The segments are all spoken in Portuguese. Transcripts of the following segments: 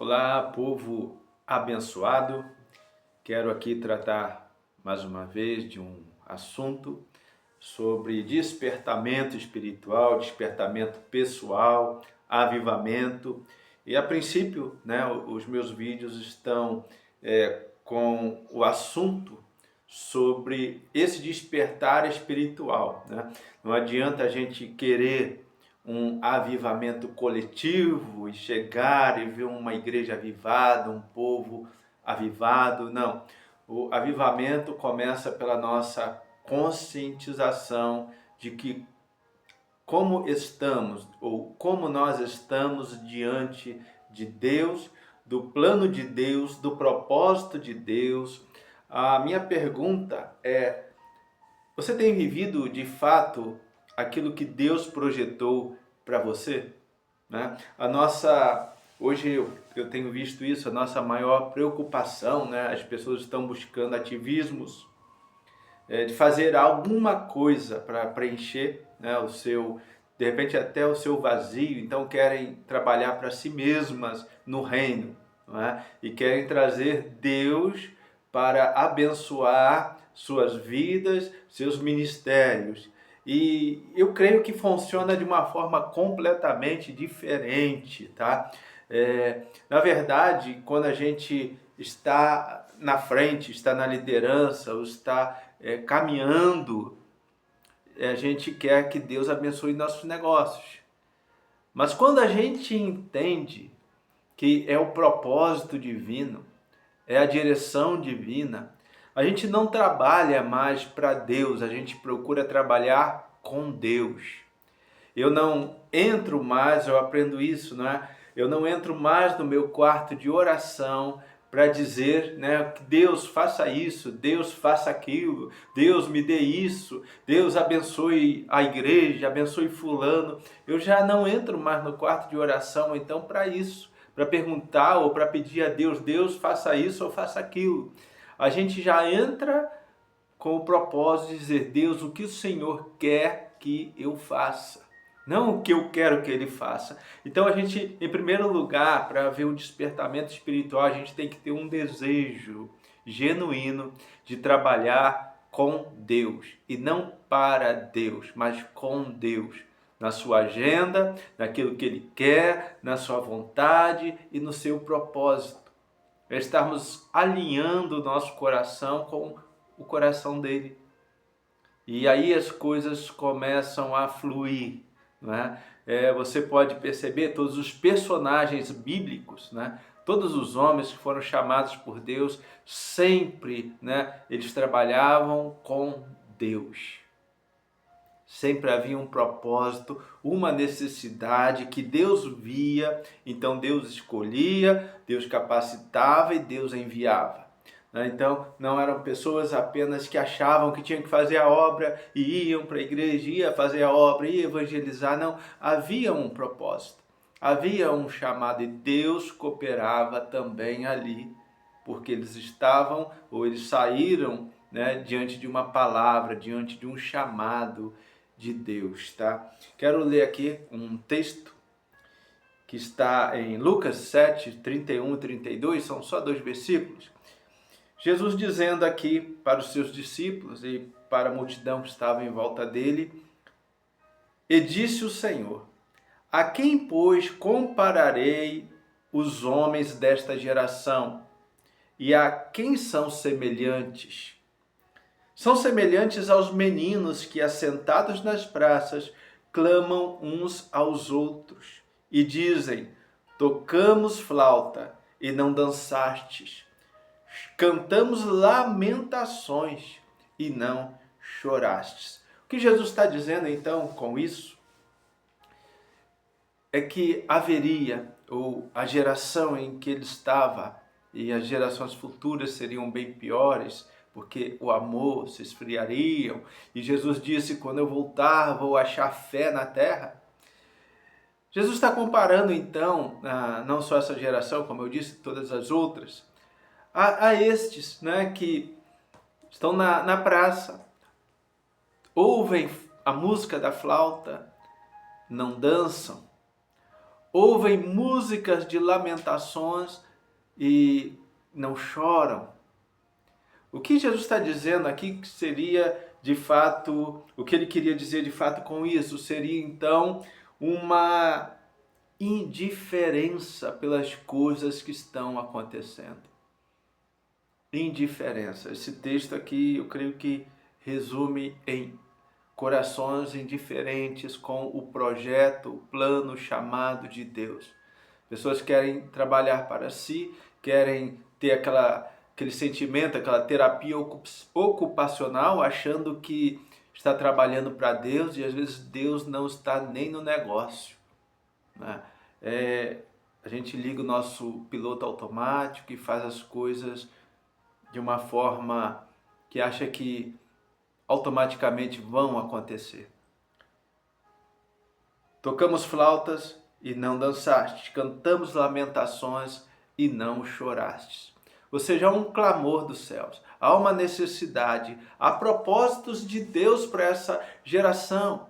Olá, povo abençoado. Quero aqui tratar mais uma vez de um assunto sobre despertamento espiritual, despertamento pessoal, avivamento. E a princípio, os meus vídeos estão com o assunto sobre esse despertar espiritual, né? Não adianta a gente querer um avivamento coletivo e chegar e ver uma igreja avivada, um povo avivado. Não. O avivamento começa pela nossa conscientização de que como estamos ou como nós estamos diante de Deus, do plano de Deus, do propósito de Deus. A minha pergunta é: você tem vivido de fato aquilo que Deus projetou para você? Né? Hoje eu tenho visto isso, a nossa maior preocupação, né? As pessoas estão buscando ativismos, de fazer alguma coisa para preencher, né, de repente até o seu vazio. Então querem trabalhar para si mesmas no reino, não é? E querem trazer Deus para abençoar suas vidas, seus ministérios. E eu creio que funciona de uma forma completamente diferente, tá? Na verdade, quando a gente está na frente, está na liderança, ou está caminhando, a gente quer que Deus abençoe nossos negócios. Mas quando a gente entende que é o propósito divino, é a direção divina, a gente não trabalha mais para Deus, a gente procura trabalhar com Deus. Eu não entro mais, eu aprendo isso, não é? Eu não entro mais no meu quarto de oração para dizer, né, que Deus faça isso, Deus faça aquilo, Deus me dê isso, Deus abençoe a igreja, abençoe fulano. Eu já não entro mais no quarto de oração, então, para isso, para perguntar ou para pedir a Deus, Deus faça isso ou faça aquilo. A gente já entra com o propósito de dizer: Deus, o que o Senhor quer que eu faça? Não o que eu quero que Ele faça. Então a gente, em primeiro lugar, para ver um despertamento espiritual, a gente tem que ter um desejo genuíno de trabalhar com Deus. E não para Deus, mas com Deus. Na sua agenda, naquilo que Ele quer, na sua vontade e no seu propósito. É estarmos alinhando o nosso coração com o coração dele. E aí as coisas começam a fluir, né? Você pode perceber todos os personagens bíblicos, né? Todos os homens que foram chamados por Deus, sempre, né, eles trabalhavam com Deus. Sempre havia um propósito, uma necessidade que Deus via, então Deus escolhia, Deus capacitava e Deus enviava. Então, não eram pessoas apenas que achavam que tinham que fazer a obra e iam para a igreja, ia fazer a obra, ia evangelizar. Não, havia um propósito, havia um chamado e Deus cooperava também ali, porque eles estavam ou eles saíram, né, diante de uma palavra, diante de um chamado de Deus, tá? Quero ler aqui um texto que está em Lucas 7, 31 e 32, são só 2 versículos. Jesus dizendo aqui para os seus discípulos e para a multidão que estava em volta dele: e disse o Senhor: a quem, pois, compararei os homens desta geração? E a quem são semelhantes? São semelhantes aos meninos que, assentados nas praças, clamam uns aos outros e dizem: tocamos flauta e não dançastes, cantamos lamentações e não chorastes. O que Jesus está dizendo então com isso é que haveria, ou a geração em que ele estava e as gerações futuras seriam bem piores, porque o amor se esfriariam. E Jesus disse: quando eu voltar, vou achar fé na terra. Jesus está comparando então, não só essa geração, como eu disse, todas as outras, a estes, né, que estão na praça, ouvem a música da flauta, não dançam, ouvem músicas de lamentações e não choram. O que Jesus está dizendo aqui que seria, de fato, o que ele queria dizer de fato com isso? Seria, então, uma indiferença pelas coisas que estão acontecendo. Indiferença. Esse texto aqui, eu creio que resume em corações indiferentes com o projeto, o plano, o chamado de Deus. Pessoas querem trabalhar para si, querem ter aquele sentimento, aquela terapia ocupacional, achando que está trabalhando para Deus e às vezes Deus não está nem no negócio, né? A gente liga o nosso piloto automático e faz as coisas de uma forma que acha que automaticamente vão acontecer. Tocamos flautas e não dançastes, cantamos lamentações e não chorastes. Ou seja, há um clamor dos céus, há uma necessidade, há propósitos de Deus para essa geração.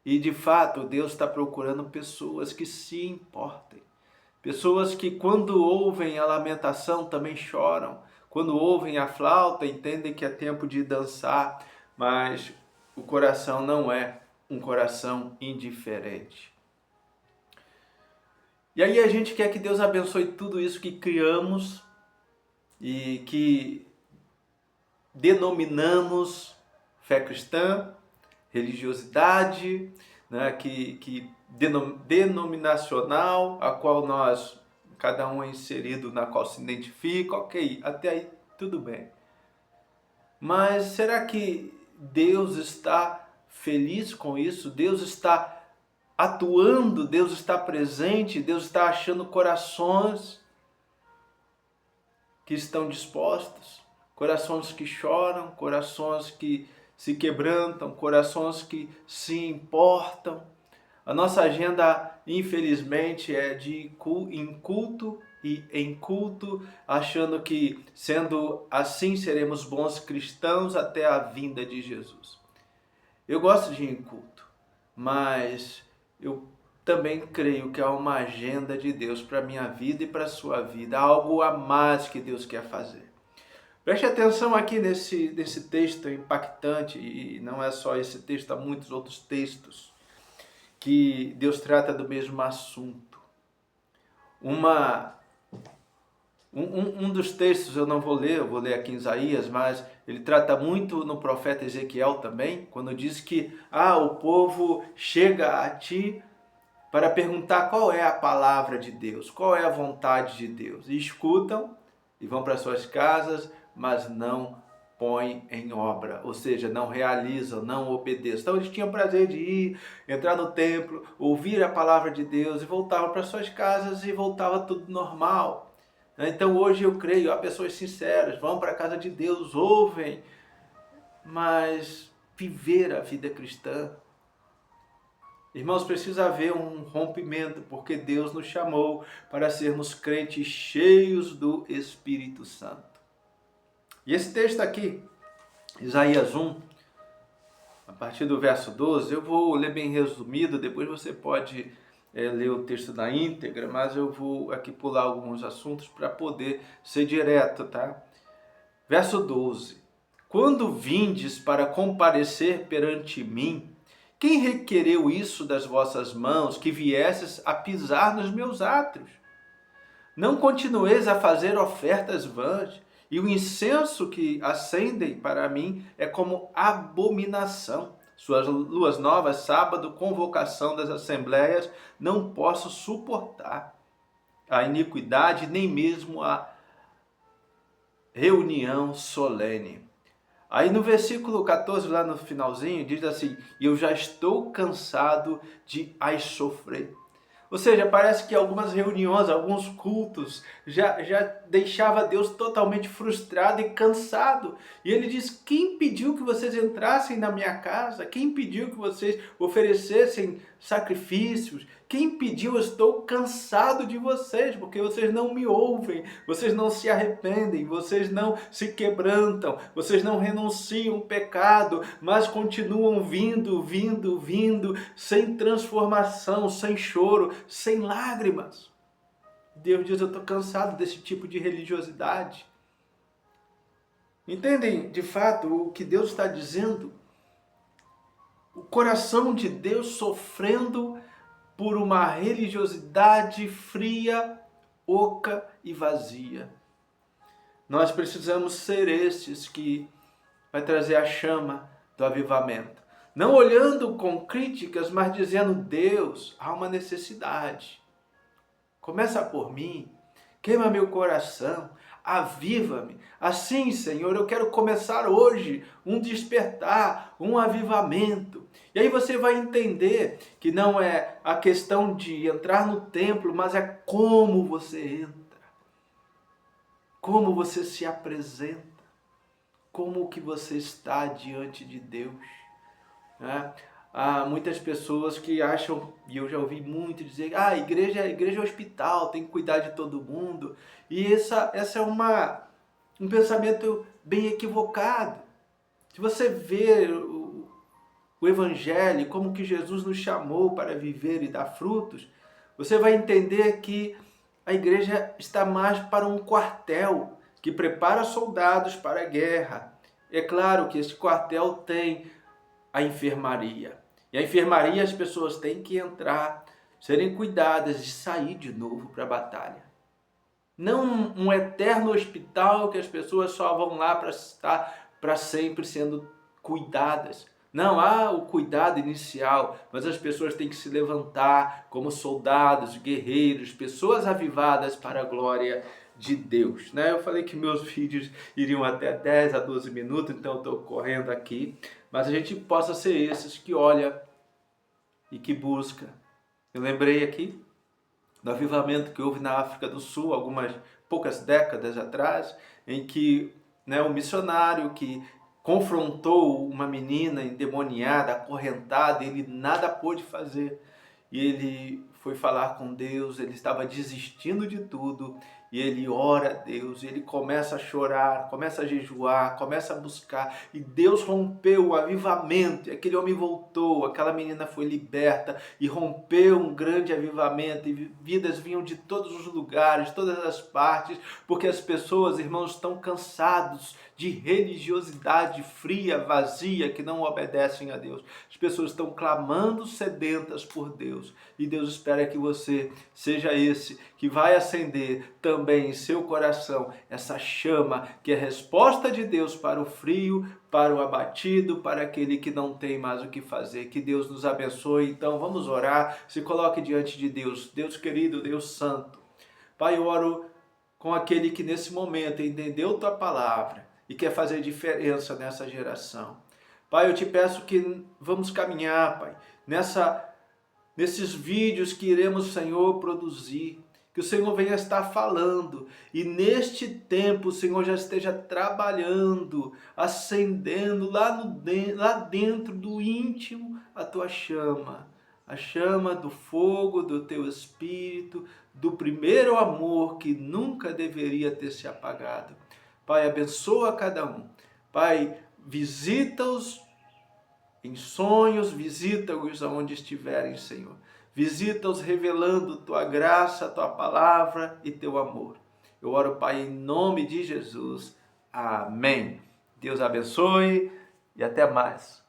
E de fato, Deus está procurando pessoas que se importem. Pessoas que quando ouvem a lamentação também choram. Quando ouvem a flauta entendem que é tempo de dançar, mas o coração não é um coração indiferente. E aí a gente quer que Deus abençoe tudo isso que criamos e que denominamos fé cristã, religiosidade, né, denominacional, a qual cada um é inserido, na qual se identifica, ok, até aí tudo bem. Mas será que Deus está feliz com isso? Deus está atuando, Deus está presente, Deus está achando corações que estão dispostos, corações que choram, corações que se quebrantam, corações que se importam. A nossa agenda, infelizmente, é de em culto e em culto, achando que sendo assim seremos bons cristãos até a vinda de Jesus. Eu gosto de ir em culto, mas eu também creio que há uma agenda de Deus para a minha vida e para a sua vida, algo a mais que Deus quer fazer. Preste atenção aqui nesse texto impactante, e não é só esse texto, há muitos outros textos que Deus trata do mesmo assunto. Um dos textos eu não vou ler, eu vou ler aqui em Isaías, mas ele trata muito no profeta Ezequiel também, quando diz que o povo chega a ti para perguntar qual é a palavra de Deus, qual é a vontade de Deus. E escutam e vão para suas casas, mas não põem em obra, ou seja, não realizam, não obedeçam. Então eles tinham prazer de ir, entrar no templo, ouvir a palavra de Deus e voltavam para suas casas e voltava tudo normal. Então hoje eu creio, há pessoas sinceras, vão para a casa de Deus, ouvem, mas viver a vida cristã, irmãos, precisa haver um rompimento, porque Deus nos chamou para sermos crentes cheios do Espírito Santo. E esse texto aqui, Isaías 1, a partir do verso 12, eu vou ler bem resumido, depois você pode ler o texto na íntegra, mas eu vou aqui pular alguns assuntos para poder ser direto, tá? Verso 12. Quando vindes para comparecer perante mim, quem requereu isso das vossas mãos, que viesses a pisar nos meus átrios? Não continueis a fazer ofertas vãs, e o incenso que acendem para mim é como abominação. Suas luas novas, sábado, convocação das assembleias, não posso suportar. A iniquidade, nem mesmo a reunião solene. Aí no versículo 14, lá no finalzinho, diz assim: eu já estou cansado de as sofrer. Ou seja, parece que algumas reuniões, alguns cultos, já deixava Deus totalmente frustrado e cansado. E ele diz: quem impediu que vocês entrassem na minha casa? Quem impediu que vocês oferecessem sacrifícios? Quem pediu? Eu estou cansado de vocês, porque vocês não me ouvem, vocês não se arrependem, vocês não se quebrantam, vocês não renunciam ao pecado, mas continuam vindo, sem transformação, sem choro, sem lágrimas. Deus diz, eu estou cansado desse tipo de religiosidade. Entendem, de fato, o que Deus está dizendo? O coração de Deus sofrendo por uma religiosidade fria, oca e vazia. Nós precisamos ser estes que vai trazer a chama do avivamento. Não olhando com críticas, mas dizendo, Deus, há uma necessidade. Começa por mim, queima meu coração, aviva-me. Assim, Senhor, eu quero começar hoje um despertar, um avivamento. E aí você vai entender que não é a questão de entrar no templo, mas é como você entra, como você se apresenta, como que você está diante de Deus. Né? Há muitas pessoas que acham, e eu já ouvi muito dizer, igreja é hospital, tem que cuidar de todo mundo. E essa é um pensamento bem equivocado. Se você vê o Evangelho, como que Jesus nos chamou para viver e dar frutos, você vai entender que a igreja está mais para um quartel, que prepara soldados para a guerra. É claro que esse quartel tem a enfermaria. E a enfermaria as pessoas têm que entrar, serem cuidadas e sair de novo para a batalha. Não um eterno hospital que as pessoas só vão lá para estar para sempre sendo cuidadas. Não, há o cuidado inicial, mas as pessoas têm que se levantar como soldados, guerreiros, pessoas avivadas para a glória de Deus. Né? Eu falei que meus vídeos iriam até 10 a 12 minutos, então eu estou correndo aqui. Mas a gente possa ser esses que olha e que busca. Eu lembrei aqui do avivamento que houve na África do Sul, algumas poucas décadas atrás, em que um missionário que confrontou uma menina endemoniada, acorrentada, ele nada pôde fazer. E ele foi falar com Deus, ele estava desistindo de tudo, e ele ora a Deus, e ele começa a chorar, começa a jejuar, começa a buscar, e Deus rompeu o avivamento, e aquele homem voltou, aquela menina foi liberta, e rompeu um grande avivamento, e vidas vinham de todos os lugares, todas as partes, porque as pessoas, irmãos, estão cansados de religiosidade fria, vazia, que não obedecem a Deus. As pessoas estão clamando sedentas por Deus, e Deus espera que você seja esse que vai acender também em seu coração essa chama que é resposta de Deus para o frio, para o abatido, para aquele que não tem mais o que fazer. Que Deus nos abençoe. Então vamos orar, se coloque diante de Deus. Deus querido, Deus santo. Pai, eu oro com aquele que nesse momento entendeu tua palavra e quer fazer diferença nessa geração. Pai, eu te peço que vamos caminhar, Pai, nesses vídeos que iremos, Senhor, produzir, que o Senhor venha estar falando, e neste tempo o Senhor já esteja trabalhando, acendendo lá dentro do íntimo a tua chama, a chama do fogo do teu Espírito, do primeiro amor que nunca deveria ter se apagado. Pai, abençoa cada um. Pai, visita-os em sonhos, visita-os aonde estiverem, Senhor. Visita-os revelando tua graça, tua palavra e teu amor. Eu oro, Pai, em nome de Jesus. Amém. Deus abençoe e até mais.